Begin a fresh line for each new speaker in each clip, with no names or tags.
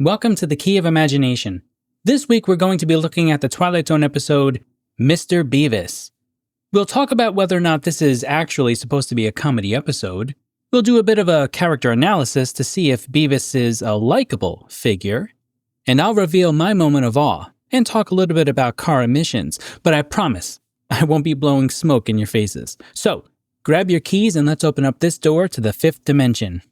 Welcome to the Key of Imagination. This week we're going to be looking at the Twilight Zone episode, Mr. Bevis. We'll talk about whether or not this is actually supposed to be a comedy episode. We'll do a bit of a character analysis to see if Bevis is a likable figure. And I'll reveal my moment of awe and talk a little bit about car emissions, but I promise I won't be blowing smoke in your faces. So, grab your keys and let's open up this door to the fifth dimension.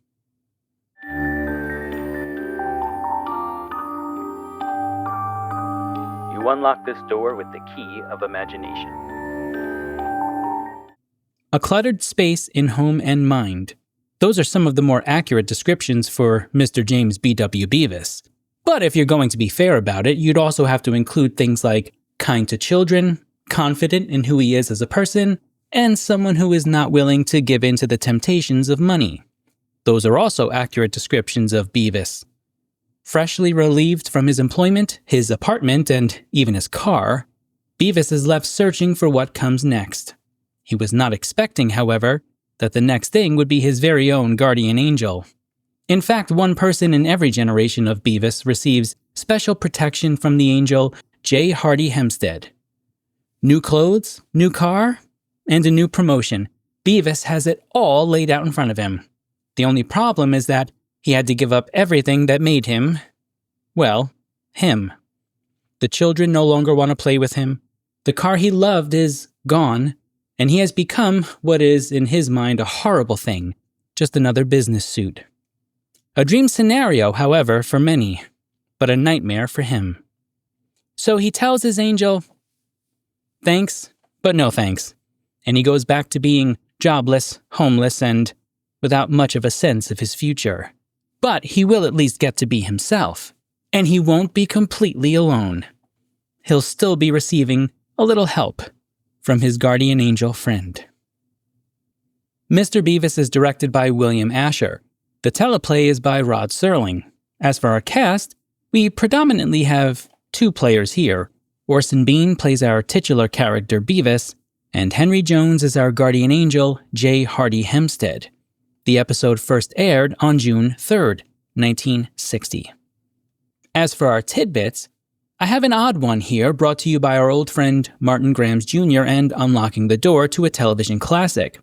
You unlock this door with the key of imagination.
A cluttered space in home and mind. Those are some of the more accurate descriptions for Mr. James B.W. Bevis. But if you're going to be fair about it, you'd also have to include things like kind to children, confident in who he is as a person, and someone who is not willing to give in to the temptations of money. Those are also accurate descriptions of Bevis. Freshly relieved from his employment, his apartment, and even his car, Bevis is left searching for what comes next. He was not expecting, however, that the next thing would be his very own guardian angel. In fact, one person in every generation of Bevis receives special protection from the angel J. Hardy Hempstead. New clothes, new car, and a new promotion. Bevis has it all laid out in front of him. The only problem is that he had to give up everything that made him, well, him. The children no longer want to play with him. The car he loved is gone, and he has become what is, in his mind, a horrible thing, just another business suit. A dream scenario, however, for many, but a nightmare for him. So he tells his angel, thanks, but no thanks, and he goes back to being jobless, homeless, and without much of a sense of his future. But he will at least get to be himself, and he won't be completely alone. He'll still be receiving a little help from his guardian angel friend. Mr. Bevis is directed by William Asher. The teleplay is by Rod Serling. As for our cast, we predominantly have two players here. Orson Bean plays our titular character Bevis, and Henry Jones is our guardian angel J. Hardy Hempstead. The episode first aired on June 3rd, 1960. As for our tidbits, I have an odd one here brought to you by our old friend Martin Grams Jr. and unlocking the door to a television classic.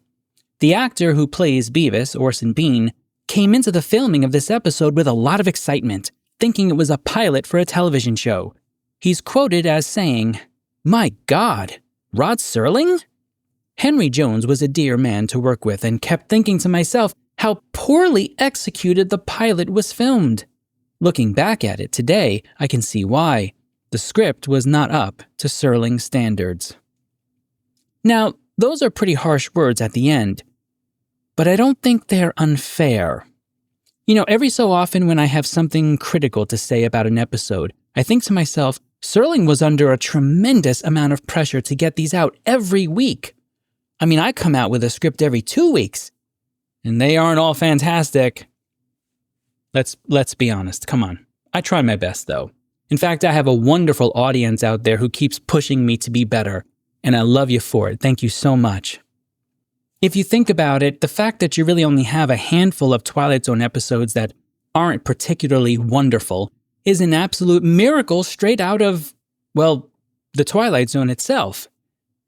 The actor who plays Bevis, Orson Bean, came into the filming of this episode with a lot of excitement, thinking it was a pilot for a television show. He's quoted as saying, "My God, Rod Serling?" Henry Jones was a dear man to work with and kept thinking to myself how poorly executed the pilot was filmed. Looking back at it today, I can see why. The script was not up to Serling's standards. Now, those are pretty harsh words at the end, but I don't think they're unfair. You know, every so often when I have something critical to say about an episode, I think to myself, Serling was under a tremendous amount of pressure to get these out every week. I mean, I come out with a script every 2 weeks, and they aren't all fantastic. Let's be honest, come on. I try my best, though. In fact, I have a wonderful audience out there who keeps pushing me to be better, and I love you for it. Thank you so much. If you think about it, the fact that you really only have a handful of Twilight Zone episodes that aren't particularly wonderful is an absolute miracle straight out of, well, the Twilight Zone itself.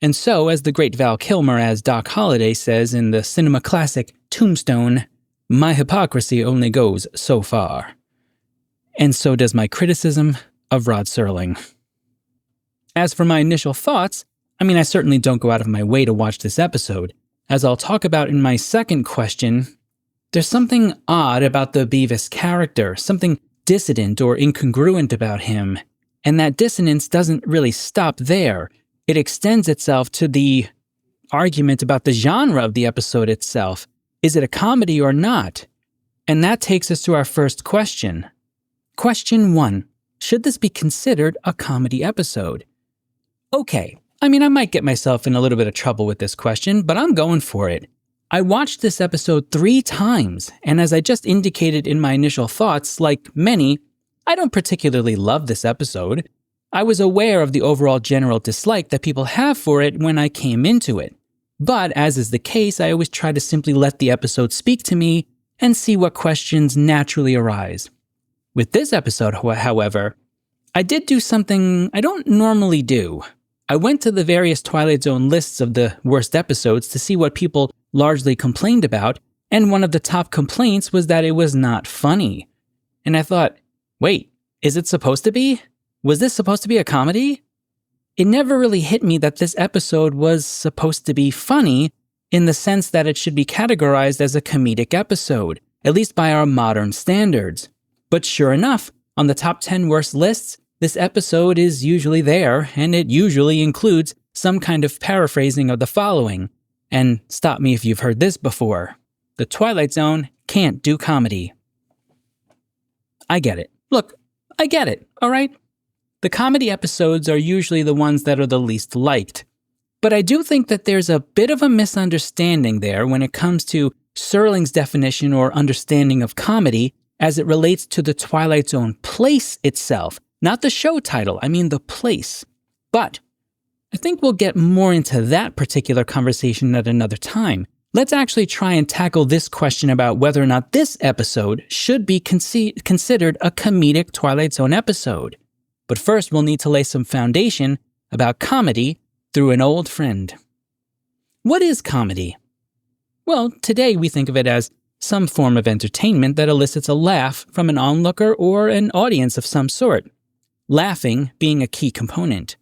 And so, as the great Val Kilmer as Doc Holliday says in the cinema classic Tombstone, my hypocrisy only goes so far. And so does my criticism of Rod Serling. As for my initial thoughts, I certainly don't go out of my way to watch this episode. As I'll talk about in my second question, there's something odd about the Bevis character, something dissident or incongruent about him, and that dissonance doesn't really stop there. It extends itself to the argument about the genre of the episode itself. Is it a comedy or not? And that takes us to our first question. Question 1. Should this be considered a comedy episode? Okay, I might get myself in a little bit of trouble with this question, but I'm going for it. I watched this episode 3 times, and as I just indicated in my initial thoughts, like many, I don't particularly love this episode. I was aware of the overall general dislike that people have for it when I came into it. But as is the case, I always try to simply let the episode speak to me and see what questions naturally arise. With this episode, however, I did do something I don't normally do. I went to the various Twilight Zone lists of the worst episodes to see what people largely complained about, and one of the top complaints was that it was not funny. And I thought, wait, is it supposed to be? Was this supposed to be a comedy? It never really hit me that this episode was supposed to be funny in the sense that it should be categorized as a comedic episode, at least by our modern standards. But sure enough, on the top 10 worst lists, this episode is usually there, and it usually includes some kind of paraphrasing of the following. And stop me if you've heard this before. The Twilight Zone can't do comedy. I get it. Look, I get it, all right? The comedy episodes are usually the ones that are the least liked. But I do think that there's a bit of a misunderstanding there when it comes to Serling's definition or understanding of comedy as it relates to the Twilight Zone place itself. Not the show title, I mean the place. But I think we'll get more into that particular conversation at another time. Let's actually try and tackle this question about whether or not this episode should be considered a comedic Twilight Zone episode. But first, we'll need to lay some foundation about comedy through an old friend. What is comedy? Well, today we think of it as some form of entertainment that elicits a laugh from an onlooker or an audience of some sort, laughing being a key component.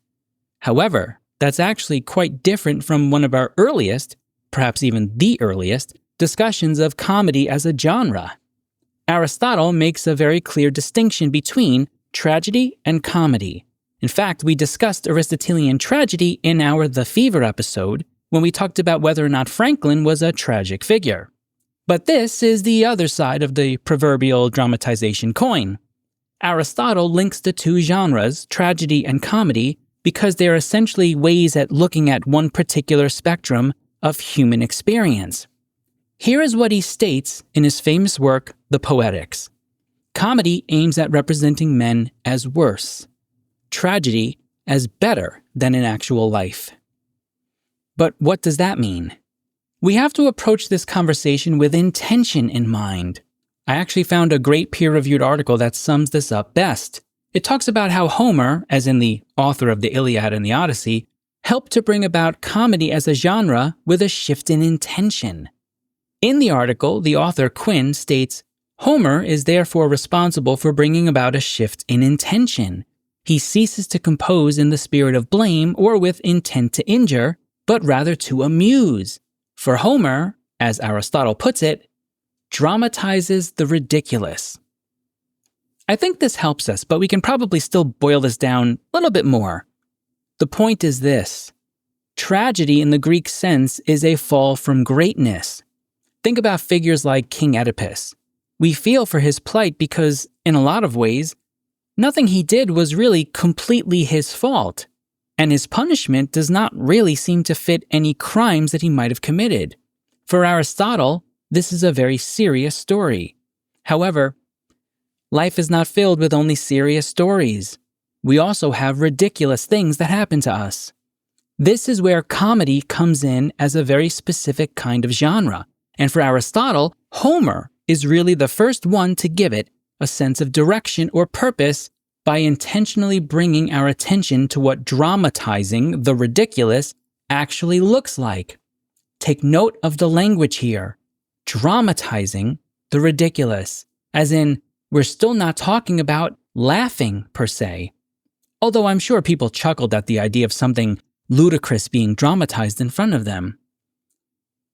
However, that's actually quite different from one of our earliest, perhaps even the earliest, discussions of comedy as a genre. Aristotle makes a very clear distinction between tragedy and comedy. In fact, we discussed Aristotelian tragedy in our The Fever episode when we talked about whether or not Franklin was a tragic figure. But this is the other side of the proverbial dramatization coin. Aristotle links the two genres, tragedy and comedy, because they're essentially ways at looking at one particular spectrum of human experience. Here is what he states in his famous work, The Poetics. Comedy aims at representing men as worse, tragedy as better than in actual life. But what does that mean? We have to approach this conversation with intention in mind. I actually found a great peer-reviewed article that sums this up best. It talks about how Homer, as in the author of the Iliad and the Odyssey, helped to bring about comedy as a genre with a shift in intention. In the article, the author, Quinn, states, Homer is therefore responsible for bringing about a shift in intention. He ceases to compose in the spirit of blame or with intent to injure, but rather to amuse. For Homer, as Aristotle puts it, dramatizes the ridiculous. I think this helps us, but we can probably still boil this down a little bit more. The point is this. Tragedy in the Greek sense is a fall from greatness. Think about figures like King Oedipus. We feel for his plight because, in a lot of ways, nothing he did was really completely his fault, and his punishment does not really seem to fit any crimes that he might have committed. For Aristotle, this is a very serious story. However, life is not filled with only serious stories. We also have ridiculous things that happen to us. This is where comedy comes in as a very specific kind of genre. And for Aristotle, Homer is really the first one to give it a sense of direction or purpose by intentionally bringing our attention to what dramatizing the ridiculous actually looks like. Take note of the language here. Dramatizing the ridiculous, as in, we're still not talking about laughing per se. Although I'm sure people chuckled at the idea of something ludicrous being dramatized in front of them.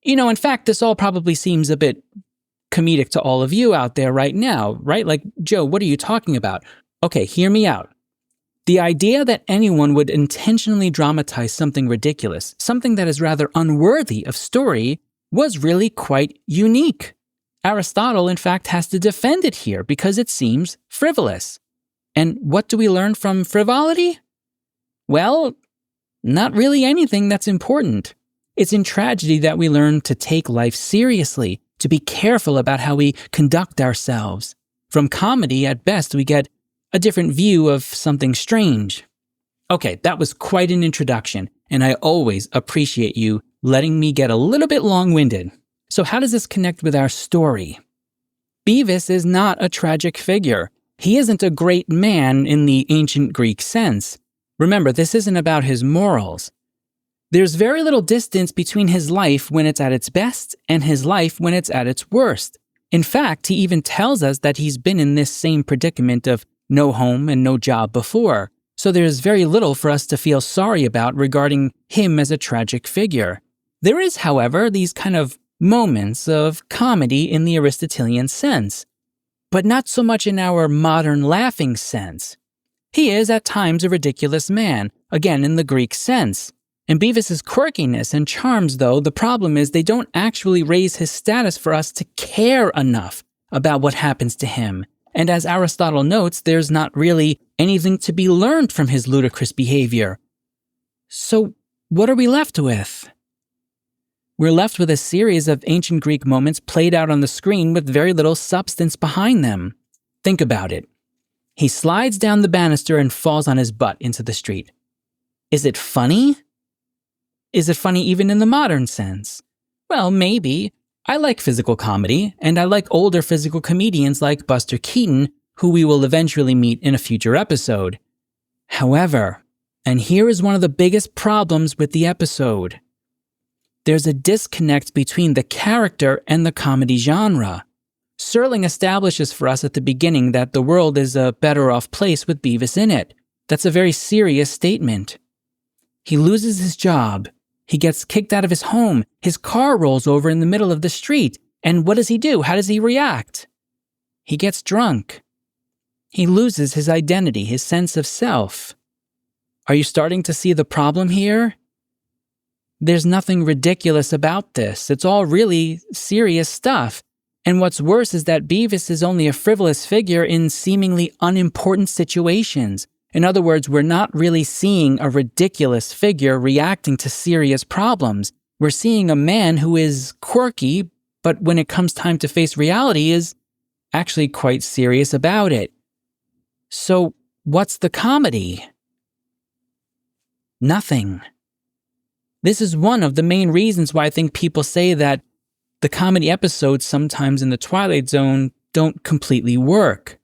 In fact, this all probably seems a bit comedic to all of you out there right now, right? Like, Joe, what are you talking about? Okay, hear me out. The idea that anyone would intentionally dramatize something ridiculous, something that is rather unworthy of story, was really quite unique. Aristotle, in fact, has to defend it here because it seems frivolous. And what do we learn from frivolity? Well, not really anything that's important. It's in tragedy that we learn to take life seriously, to be careful about how we conduct ourselves. From comedy, at best, we get a different view of something strange. Okay, that was quite an introduction, and I always appreciate you letting me get a little bit long-winded. So how does this connect with our story? Bevis is not a tragic figure. He isn't a great man in the ancient Greek sense. Remember, this isn't about his morals. There's very little distance between his life when it's at its best and his life when it's at its worst. In fact, he even tells us that he's been in this same predicament of no home and no job before, so there's very little for us to feel sorry about regarding him as a tragic figure. There is, however, these kind of moments of comedy in the Aristotelian sense, but not so much in our modern laughing sense. He is at times a ridiculous man, again in the Greek sense. And Bevis's quirkiness and charms, though, the problem is they don't actually raise his status for us to care enough about what happens to him. And as Aristotle notes, there's not really anything to be learned from his ludicrous behavior. So what are we left with? We're left with a series of ancient Greek moments played out on the screen with very little substance behind them. Think about it. He slides down the banister and falls on his butt into the street. Is it funny? Is it funny even in the modern sense? Well, maybe. I like physical comedy, and I like older physical comedians like Buster Keaton, who we will eventually meet in a future episode. However, and here is one of the biggest problems with the episode, there's a disconnect between the character and the comedy genre. Serling establishes for us at the beginning that the world is a better off place with Bevis in it. That's a very serious statement. He loses his job. He gets kicked out of his home. His car rolls over in the middle of the street. And what does he do? How does he react? He gets drunk. He loses his identity, his sense of self. Are you starting to see the problem here? There's nothing ridiculous about this. It's all really serious stuff. And what's worse is that Bevis is only a frivolous figure in seemingly unimportant situations. In other words, we're not really seeing a ridiculous figure reacting to serious problems. We're seeing a man who is quirky, but when it comes time to face reality is actually quite serious about it. So, what's the comedy? Nothing. This is one of the main reasons why I think people say that the comedy episodes sometimes in the Twilight Zone don't completely work.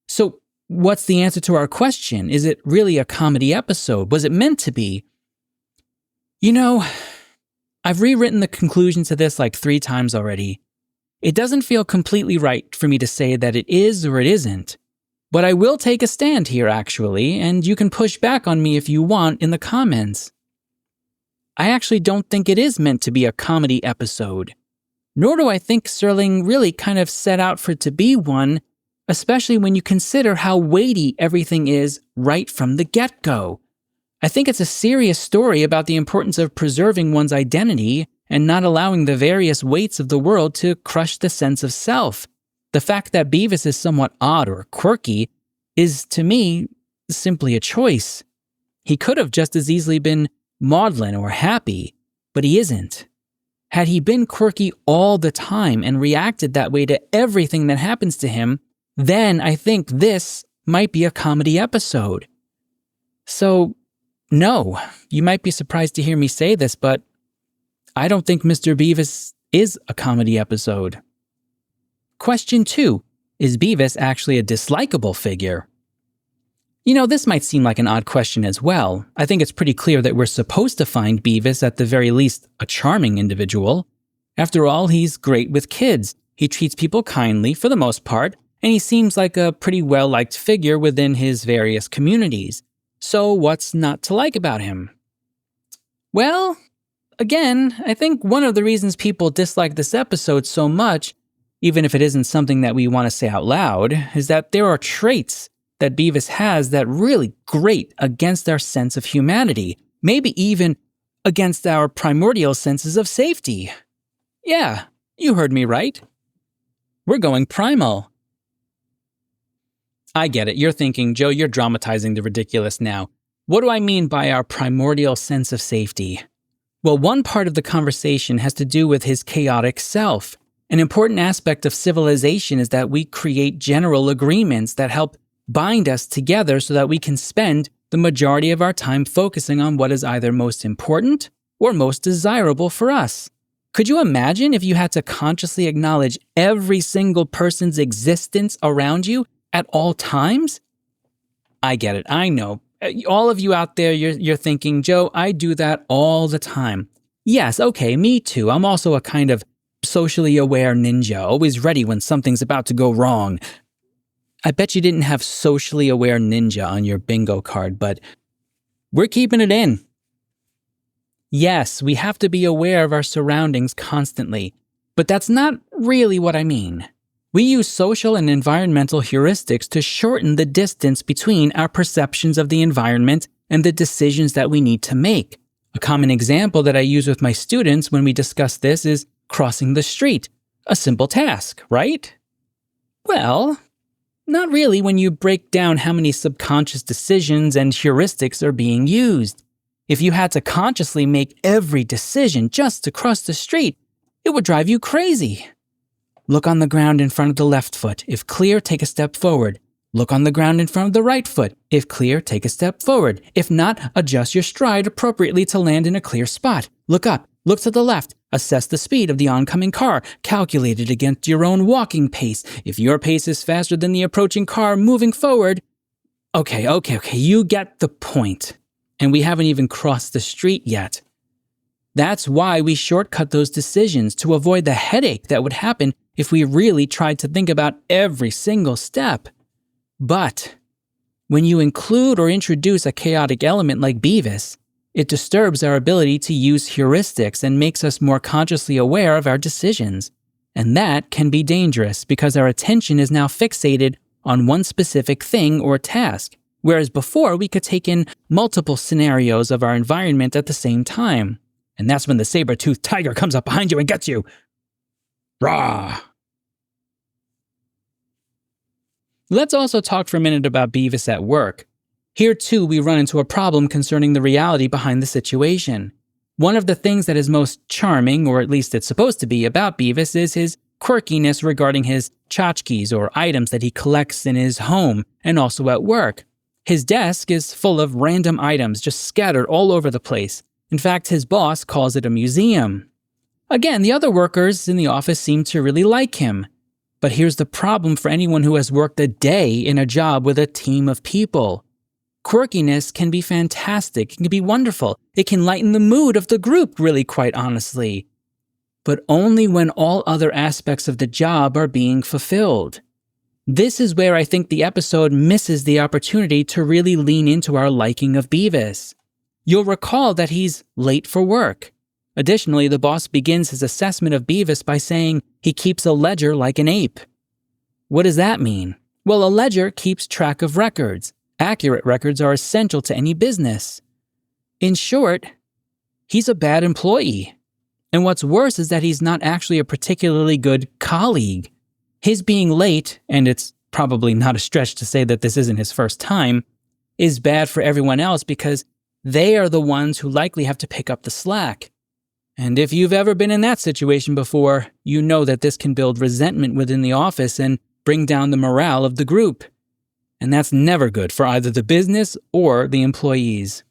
So, what's the answer to our question? Is it really a comedy episode? Was it meant to be? You know, I've rewritten the conclusion to this like 3 times already. It doesn't feel completely right for me to say that it is or it isn't. But I will take a stand here, actually, and you can push back on me if you want in the comments. I actually don't think it is meant to be a comedy episode. Nor do I think Serling really kind of set out for it to be one, especially when you consider how weighty everything is right from the get-go. I think it's a serious story about the importance of preserving one's identity and not allowing the various weights of the world to crush the sense of self. The fact that Bevis is somewhat odd or quirky is, to me, simply a choice. He could have just as easily been maudlin or happy, but he isn't. Had he been quirky all the time and reacted that way to everything that happens to him, then I think this might be a comedy episode. So, no, you might be surprised to hear me say this, but I don't think Mr. Bevis is a comedy episode. Question 2. Is Bevis actually a dislikable figure? You know, this might seem like an odd question as well. I think it's pretty clear that we're supposed to find Bevis at the very least a charming individual. After all, he's great with kids. He treats people kindly for the most part, and he seems like a pretty well-liked figure within his various communities. So what's not to like about him? Well, again, I think one of the reasons people dislike this episode so much, even if it isn't something that we want to say out loud, is that there are traits that Bevis has that really grate against our sense of humanity, maybe even against our primordial senses of safety. Yeah, you heard me right. We're going primal. I get it. You're thinking, Joe, you're dramatizing the ridiculous now. What do I mean by our primordial sense of safety? Well, one part of the conversation has to do with his chaotic self. An important aspect of civilization is that we create general agreements that help bind us together so that we can spend the majority of our time focusing on what is either most important or most desirable for us. Could you imagine if you had to consciously acknowledge every single person's existence around you at all times? I get it. I know. All of you out there, you're thinking, Joe, I do that all the time. Yes, okay, me too. I'm also a kind of socially aware ninja, always ready when something's about to go wrong. I bet you didn't have socially aware ninja on your bingo card, but we're keeping it in. Yes, we have to be aware of our surroundings constantly, but that's not really what I mean. We use social and environmental heuristics to shorten the distance between our perceptions of the environment and the decisions that we need to make. A common example that I use with my students when we discuss this is crossing the street. A simple task, right? Well, not really when you break down how many subconscious decisions and heuristics are being used. If you had to consciously make every decision just to cross the street, it would drive you crazy. Look on the ground in front of the left foot. If clear, take a step forward. Look on the ground in front of the right foot. If clear, take a step forward. If not, adjust your stride appropriately to land in a clear spot. Look up. Look to the left. Assess the speed of the oncoming car. Calculate it against your own walking pace. If your pace is faster than the approaching car moving forward... Okay, you get the point. And we haven't even crossed the street yet. That's why we shortcut those decisions to avoid the headache that would happen if we really tried to think about every single step. But when you include or introduce a chaotic element like Bevis, it disturbs our ability to use heuristics and makes us more consciously aware of our decisions. And that can be dangerous because our attention is now fixated on one specific thing or task, whereas before we could take in multiple scenarios of our environment at the same time. And that's when the saber-toothed tiger comes up behind you and gets you. Rah! Let's also talk for a minute about Bevis at work. Here too, we run into a problem concerning the reality behind the situation. One of the things that is most charming, or at least it's supposed to be, about Bevis is his quirkiness regarding his tchotchkes or items that he collects in his home and also at work. His desk is full of random items just scattered all over the place. In fact, his boss calls it a museum. Again, the other workers in the office seem to really like him. But here's the problem for anyone who has worked a day in a job with a team of people. Quirkiness can be fantastic, it can be wonderful. It can lighten the mood of the group, really, quite honestly. But only when all other aspects of the job are being fulfilled. This is where I think the episode misses the opportunity to really lean into our liking of Bevis. You'll recall that he's late for work. Additionally, the boss begins his assessment of Bevis by saying he keeps a ledger like an ape. What does that mean? Well, a ledger keeps track of records. Accurate records are essential to any business. In short, he's a bad employee. And what's worse is that he's not actually a particularly good colleague. His being late, and it's probably not a stretch to say that this isn't his first time, is bad for everyone else because they are the ones who likely have to pick up the slack. And if you've ever been in that situation before, you know that this can build resentment within the office and bring down the morale of the group. And that's never good for either the business or the employees.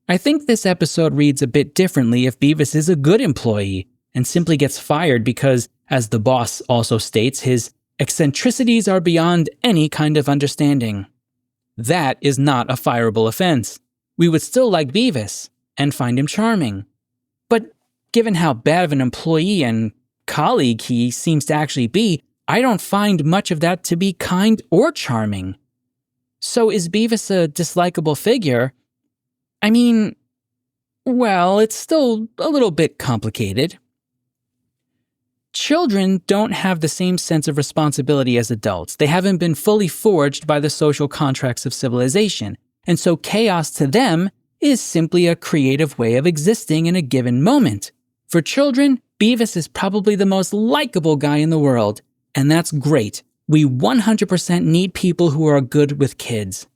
I think this episode reads a bit differently if Bevis is a good employee and simply gets fired because, as the boss also states, his eccentricities are beyond any kind of understanding. That is not a fireable offense. We would still like Bevis and find him charming. But given how bad of an employee and colleague he seems to actually be, I don't find much of that to be kind or charming. So is Bevis a dislikable figure? I mean, well, it's still a little bit complicated. Children don't have the same sense of responsibility as adults. They haven't been fully forged by the social contracts of civilization, and so chaos to them is simply a creative way of existing in a given moment. For children, Bevis is probably the most likable guy in the world, and that's great. We 100% need people who are good with kids.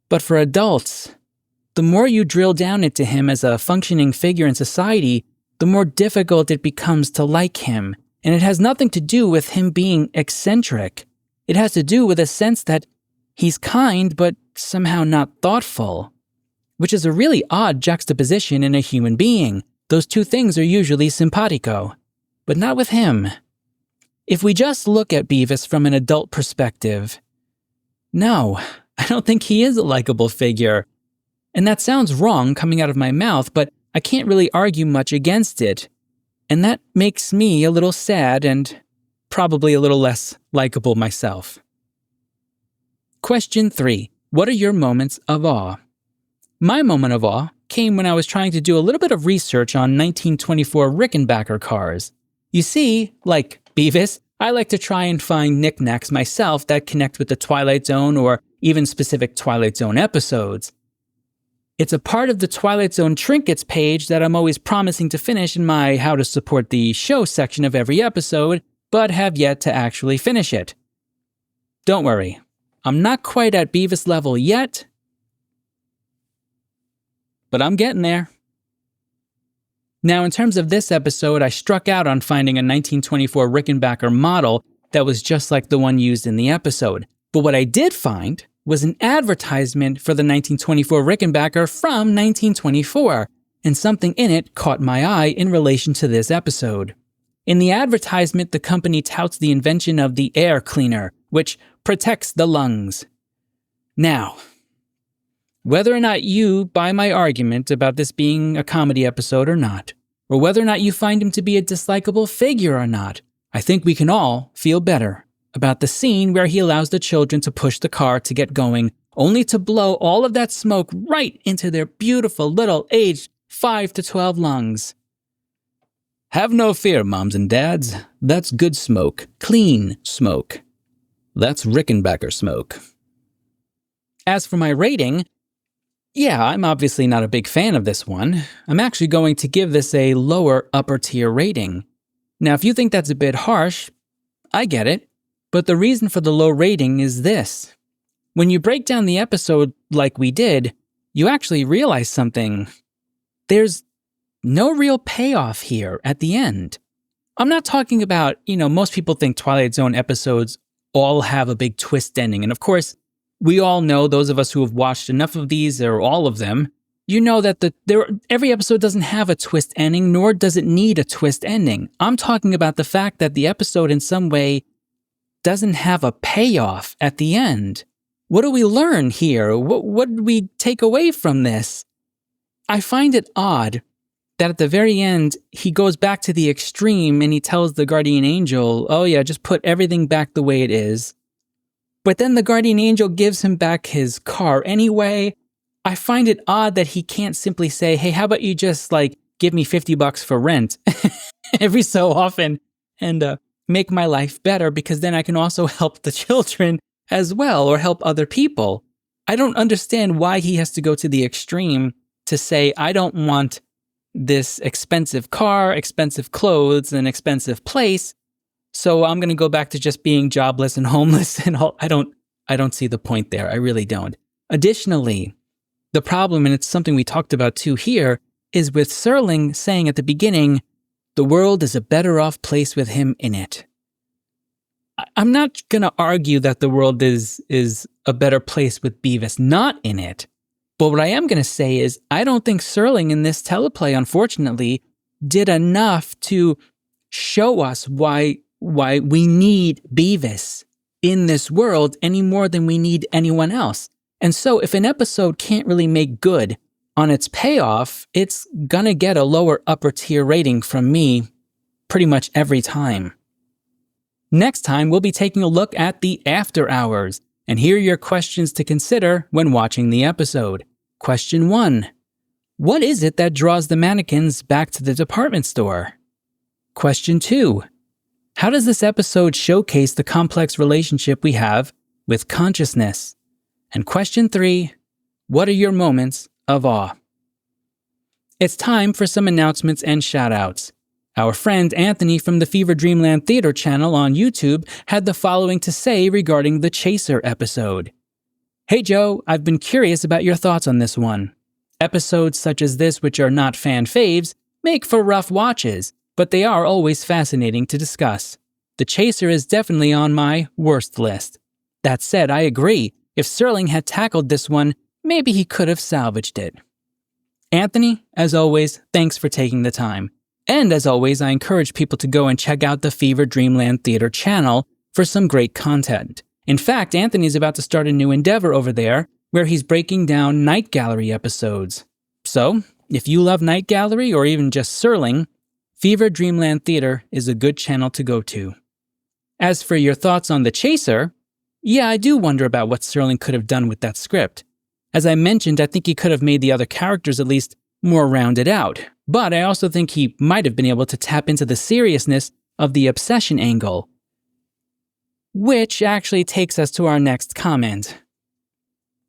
But for adults, the more you drill down into him as a functioning figure in society, the more difficult it becomes to like him. And it has nothing to do with him being eccentric. It has to do with a sense that he's kind but somehow not thoughtful, which is a really odd juxtaposition in a human being. Those two things are usually simpatico, but not with him. If we just look at Bevis from an adult perspective, no, I don't think he is a likable figure. And that sounds wrong coming out of my mouth, but I can't really argue much against it. And that makes me a little sad and probably a little less likable myself. Question 3. What are your moments of awe? My moment of awe came when I was trying to do a little bit of research on 1924 Rickenbacker cars. You see, like Bevis, I like to try and find knickknacks myself that connect with the Twilight Zone or even specific Twilight Zone episodes. It's a part of the Twilight Zone trinkets page that I'm always promising to finish in my How to Support the Show section of every episode, but have yet to actually finish it. Don't worry, I'm not quite at Bevis level yet, but I'm getting there. Now, in terms of this episode, I struck out on finding a 1924 Rickenbacker model that was just like the one used in the episode. But what I did find was an advertisement for the 1924 Rickenbacker from 1924, and something in it caught my eye in relation to this episode. In the advertisement, the company touts the invention of the air cleaner, which protects the lungs. Now, whether or not you buy my argument about this being a comedy episode or not, or whether or not you find him to be a dislikable figure or not, I think we can all feel better about the scene where he allows the children to push the car to get going, only to blow all of that smoke right into their beautiful little aged 5 to 12 lungs. Have no fear, moms and dads. That's good smoke. Clean smoke. That's Rickenbacker smoke. As for my rating, yeah, I'm obviously not a big fan of this one. I'm actually going to give this a lower upper tier rating. Now, if you think that's a bit harsh, I get it. But the reason for the low rating is this. When you break down the episode like we did, you actually realize something. There's no real payoff here at the end. I'm not talking about, most people think Twilight Zone episodes all have a big twist ending. And of course, we all know, those of us who have watched enough of these or all of them, you know that every episode doesn't have a twist ending, nor does it need a twist ending. I'm talking about the fact that the episode in some way doesn't have a payoff at the end. What do we learn here? What do we take away from this? I find it odd that at the very end, he goes back to the extreme and he tells the guardian angel, oh yeah, just put everything back the way it is. But then the guardian angel gives him back his car anyway. I find it odd that he can't simply say, hey, how about you just give me $50 for rent every so often and make my life better, because then I can also help the children as well, or help other people. I don't understand why he has to go to the extreme to say, I don't want this expensive car, expensive clothes, and expensive place, so I'm going to go back to just being jobless and homeless and all. I don't see the point there. I really don't. Additionally, the problem, and it's something we talked about too here, is with Serling saying at the beginning, the world is a better off place with him in it. I'm not going to argue that the world is a better place with Bevis not in it. But what I am going to say is I don't think Serling in this teleplay, unfortunately, did enough to show us why we need Bevis in this world any more than we need anyone else. And so if an episode can't really make good on its payoff, it's gonna get a lower upper tier rating from me pretty much every time. Next time, we'll be taking a look at the after hours, and here are your questions to consider when watching the episode. Question 1. What is it that draws the mannequins back to the department store? Question 2. How does this episode showcase the complex relationship we have with consciousness? And question 3, what are your moments of awe? It's time for some announcements and shout-outs. Our friend Anthony from the Fever Dreamland Theater channel on YouTube had the following to say regarding the Chaser episode. Hey Joe, I've been curious about your thoughts on this one. Episodes such as this, which are not fan faves, make for rough watches, but they are always fascinating to discuss. The Chaser is definitely on my worst list. That said, I agree. If Serling had tackled this one, maybe he could have salvaged it. Anthony, as always, thanks for taking the time. And as always, I encourage people to go and check out the Fever Dreamland Theater channel for some great content. In fact, Anthony's about to start a new endeavor over there where he's breaking down Night Gallery episodes. So, if you love Night Gallery or even just Serling, Fever Dreamland Theater is a good channel to go to. As for your thoughts on The Chaser, yeah, I do wonder about what Serling could have done with that script. As I mentioned, I think he could have made the other characters at least more rounded out, but I also think he might have been able to tap into the seriousness of the obsession angle. Which actually takes us to our next comment.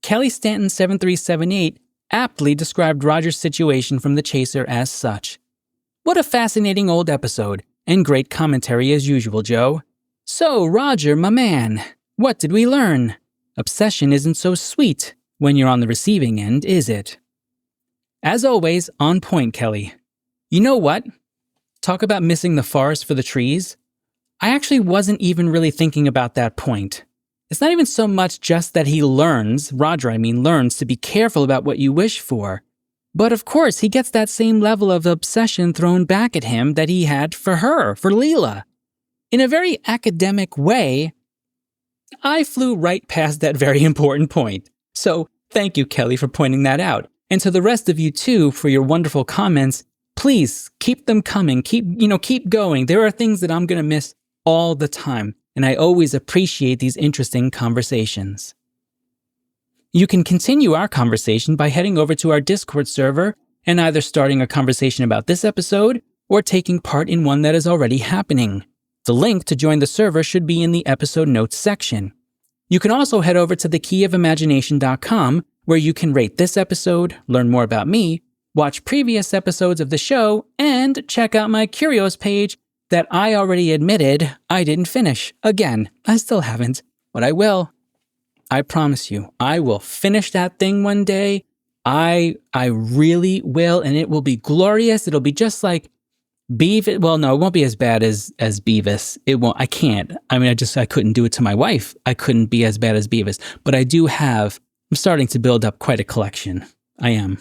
Kelly Stanton 7378 aptly described Roger's situation from The Chaser as such. What a fascinating old episode, and great commentary as usual, Joe. So, Roger, my man, what did we learn? Obsession isn't so sweet when you're on the receiving end, is it? As always, on point, Kelly. You know what? Talk about missing the forest for the trees. I actually wasn't even really thinking about that point. It's not even so much just that he learns, Roger learns to be careful about what you wish for. But of course, he gets that same level of obsession thrown back at him that he had for her, for Leela. In a very academic way, I flew right past that very important point. So thank you, Kelly, for pointing that out. And to the rest of you too, for your wonderful comments, please keep them coming. Keep going. There are things that I'm going to miss all the time, and I always appreciate these interesting conversations. You can continue our conversation by heading over to our Discord server and either starting a conversation about this episode or taking part in one that is already happening. The link to join the server should be in the episode notes section. You can also head over to thekeyofImagination.com, where you can rate this episode, learn more about me, watch previous episodes of the show, and check out my Curios page that I already admitted I didn't finish. Again, I still haven't, but I will. I promise you, I will finish that thing one day. I really will, and it will be glorious. It'll be just like Bevis. Well, no, it won't be as bad as Bevis. It won't. I can't. I couldn't do it to my wife. I couldn't be as bad as Bevis. But I'm starting to build up quite a collection. I am.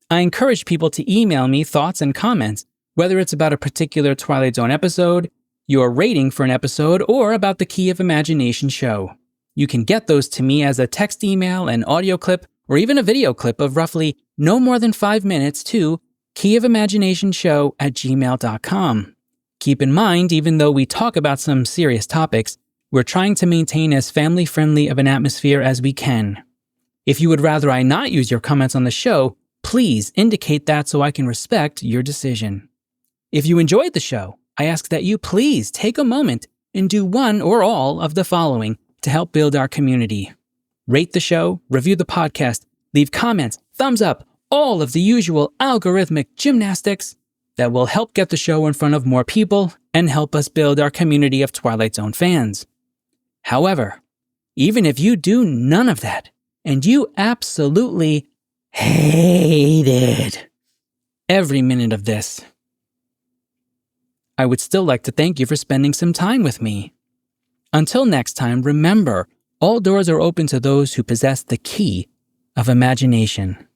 I encourage people to email me thoughts and comments, whether it's about a particular Twilight Zone episode, your rating for an episode, or about the Key of Imagination show. You can get those to me as a text email, an audio clip, or even a video clip of roughly no more than 5 minutes to keyofimaginationShow@gmail.com. Keep in mind, even though we talk about some serious topics, we're trying to maintain as family-friendly of an atmosphere as we can. If you would rather I not use your comments on the show, please indicate that so I can respect your decision. If you enjoyed the show, I ask that you please take a moment and do one or all of the following to help build our community. Rate the show, review the podcast, leave comments, thumbs up, all of the usual algorithmic gymnastics that will help get the show in front of more people and help us build our community of Twilight Zone fans. However, even if you do none of that, and you absolutely hated every minute of this, I would still like to thank you for spending some time with me. Until next time, remember, all doors are open to those who possess the key of imagination.